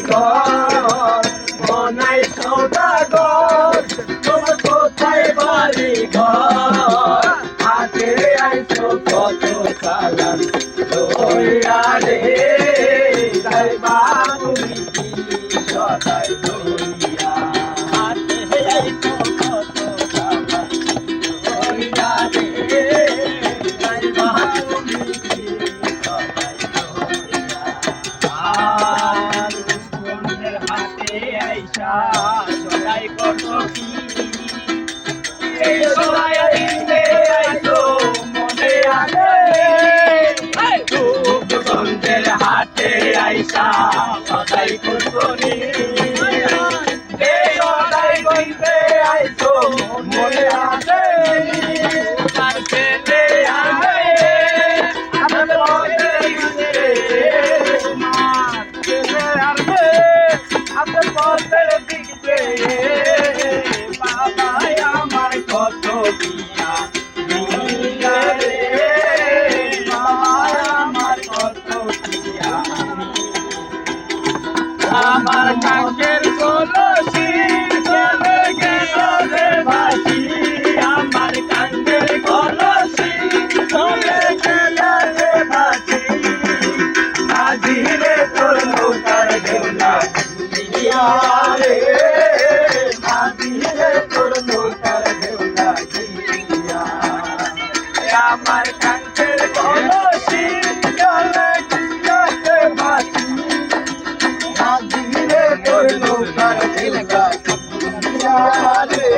ঘর মনাই সৌদাগর তোমার কোথায় বাড়ি ঘর হাতে আইছো কত সালাম দইয়া রে যাইবা তুমি কি সদাই দইয়া হাতে আইছো কত সালাম দইয়া রে যাইবা তুমি কি সদাই দইয়া আর বন্ধের হাতে আইসা সদাই কত কি এই সদাই দিতে আইছো মনে আছে বন্ধের হাতে আইসা সদাই কত নি এই সদাই কইতে আইছো মনে আছে তার ছেলে আবে আমার বলে দিতে তোমার ছেলে আবে আমার বলে দিতে বাবা আমার কত দিয়া নিয়া রে বাবা আমার কত দিয়া আমার কাকের কলসি চলে গেল রে ভাসি আমার কাকের কলসি চলে গেল রে ভাসি আজি রে তোর নৌকার ঢেউলা দিয়া রে আজি রে তোর নৌকার ঢেউলা দিয়া আমার কাকের কলসি চলে গেল রে ভাসি আজি রে তোর নৌকার ঢেউলা দিয়া রে